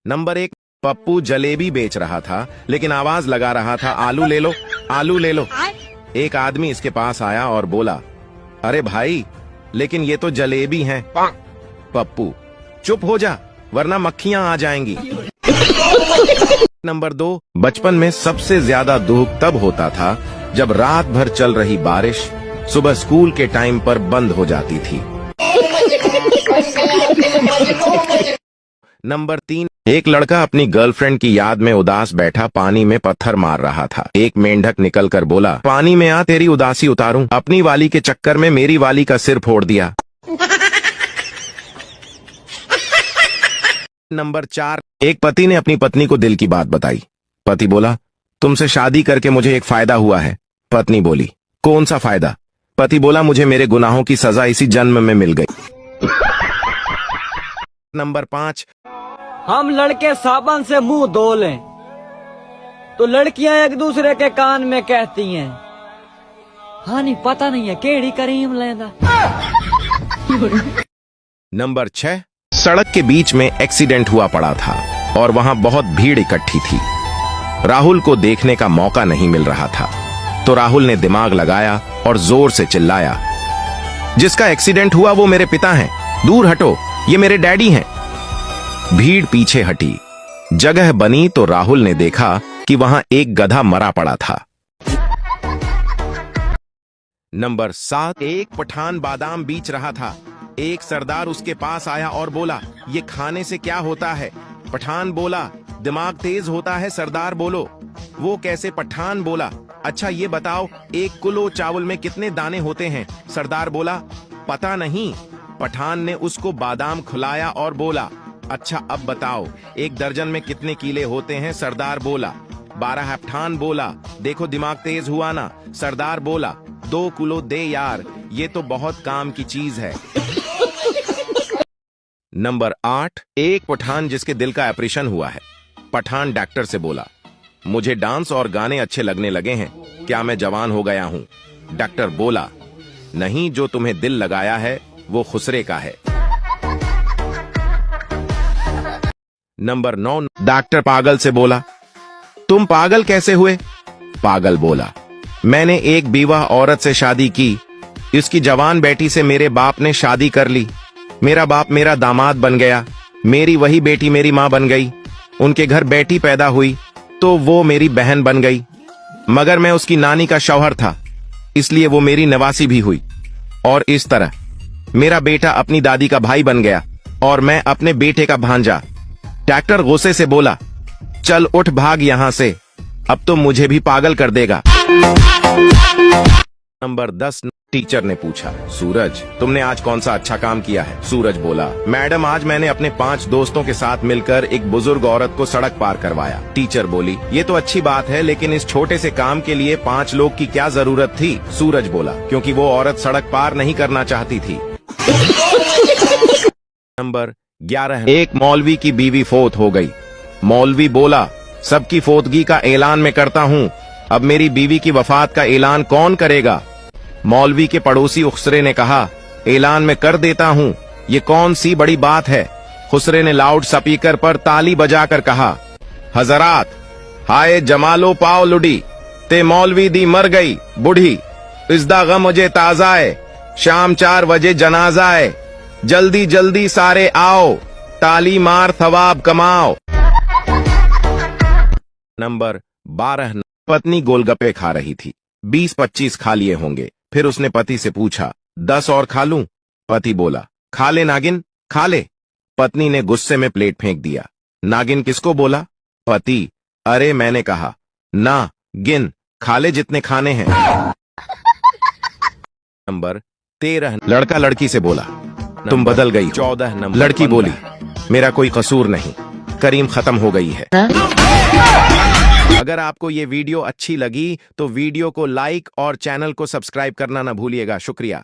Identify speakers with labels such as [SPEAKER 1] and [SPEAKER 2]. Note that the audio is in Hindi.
[SPEAKER 1] नंबर 1, पप्पू जलेबी बेच रहा था लेकिन आवाज लगा रहा था आलू ले लो, आलू ले लो। एक आदमी इसके पास आया और बोला, अरे भाई लेकिन ये तो जलेबी हैं। पप्पू, चुप हो जा वरना मक्खियां आ जाएंगी। नंबर 2, बचपन में सबसे ज्यादा दुख तब होता था जब रात भर चल रही बारिश सुबह स्कूल के टाइम पर बंद हो जाती थी। नंबर 3, एक लड़का अपनी गर्लफ्रेंड की याद में उदास बैठा पानी में पत्थर मार रहा था। एक मेंढक निकलकर बोला, पानी में आ तेरी उदासी उतारूं, अपनी वाली के चक्कर में मेरी वाली का सिर फोड़ दिया। नंबर 4, एक पति ने अपनी पत्नी को दिल की बात बताई। पति बोला, तुमसे शादी करके मुझे एक फायदा हुआ है। पत्नी बोली, कौन सा फायदा? पति बोला, मुझे मेरे गुनाहों की सजा इसी जन्म में मिल गई। नंबर 5,
[SPEAKER 2] हम लड़के साबन से मुंह धो लें तो लड़कियां एक दूसरे के कान में कहती हैं, हाँ नहीं पता नहीं है केड़ी करीम लेंदा।
[SPEAKER 1] नंबर 6, सड़क के बीच में एक्सीडेंट हुआ पड़ा था और वहां बहुत भीड़ इकट्ठी थी। राहुल को देखने का मौका नहीं मिल रहा था तो राहुल ने दिमाग लगाया और जोर से चिल्लाया, जिसका एक्सीडेंट हुआ वो मेरे पिता हैं, दूर हटो, ये मेरे डैडी हैं। भीड़ पीछे हटी, जगह बनी तो राहुल ने देखा कि वहां एक गधा मरा पड़ा था। नंबर 7, एक पठान बादाम बेच रहा था। एक सरदार उसके पास आया और बोला, ये खाने से क्या होता है? पठान बोला, दिमाग तेज होता है। सरदार बोलो, वो कैसे? पठान बोला, अच्छा ये बताओ 1 किलो चावल में कितने दाने होते हैं? सरदार बोला, पता नहीं। पठान ने उसको बादाम खिलाया और बोला, अच्छा अब बताओ 1 दर्जन में कितने कीले होते हैं? सरदार बोला, 12। पठान बोला, देखो दिमाग तेज हुआ ना। सरदार बोला, 2 किलो दे यार, ये तो बहुत काम की चीज है। नंबर 8, एक पठान जिसके दिल का ऑपरेशन हुआ है। पठान डॉक्टर से बोला, मुझे डांस और गाने अच्छे लगने लगे हैं, क्या मैं जवान हो गया हूं? डॉक्टर बोला, नहीं, जो तुम्हें दिल लगाया है वो खुसरे का है। नंबर 9, डॉक्टर पागल से बोला, तुम पागल कैसे हुए? पागल बोला, मैंने एक बीवा औरत से शादी की, इसकी जवान बेटी से मेरे बाप ने शादी कर ली। मेरा बाप मेरा दामाद बन गया, मेरी वही बेटी मेरी माँ बन गई। उनके घर बेटी पैदा हुई तो वो मेरी बहन बन गई, मगर मैं उसकी नानी का शौहर था इसलिए वो मेरी नवासी भी हुई। और इस तरह मेरा बेटा अपनी दादी का भाई बन गया और मैं अपने बेटे का भांजा। डॉक्टर गुस्से से बोला, चल उठ भाग यहां से, अब तो मुझे भी पागल कर देगा। नंबर 10, टीचर ने पूछा, सूरज तुमने आज कौन सा अच्छा काम किया है? सूरज बोला, मैडम आज मैंने अपने 5 दोस्तों के साथ मिलकर एक बुजुर्ग औरत को सड़क पार करवाया। टीचर बोली, ये तो अच्छी बात है लेकिन इस छोटे से काम के लिए 5 लोग की क्या जरूरत थी? सूरज बोला, क्योंकि वो औरत सड़क पार नहीं करना चाहती थी। नंबर 11, एक मौलवी की बीवी फोत हो गई। मौलवी बोला, सबकी फोतगी का ऐलान मैं करता हूँ, अब मेरी बीवी की वफात का ऐलान कौन करेगा? मौलवी के पड़ोसी खुसरे ने कहा, ऐलान में कर देता हूँ, ये कौन सी बड़ी बात है? खुसरे ने लाउड स्पीकर पर ताली बजाकर कहा, हजरात, हाय जमालो पाओ लुडी, ते मौलवी दी मर गई बूढ़ी, इज़दा गम मुझे ताज़ाए, शाम 4 बजे जनाजाए, जल्दी जल्दी सारे आओ, ताली मार थवाब कमाओ। नंबर 12, पत्नी गोलगप्पे खा रही थी। 20-25 खा लिए होंगे। फिर उसने पति से पूछा, 10 और खा लूं? पति बोला, खा ले नागिन, खा ले। पत्नी ने गुस्से में प्लेट फेंक दिया। नागिन किसको बोला? पति, अरे मैंने कहा ना गिन, खा ले जितने खाने हैं। नंबर 13, लड़का लड़की से बोला, तुम बदल गई। 14 नंबर, लड़की बोली, मेरा कोई कसूर नहीं, करीम खत्म हो गई है। अगर आपको ये वीडियो अच्छी लगी तो वीडियो को लाइक और चैनल को सब्सक्राइब करना ना भूलिएगा। शुक्रिया।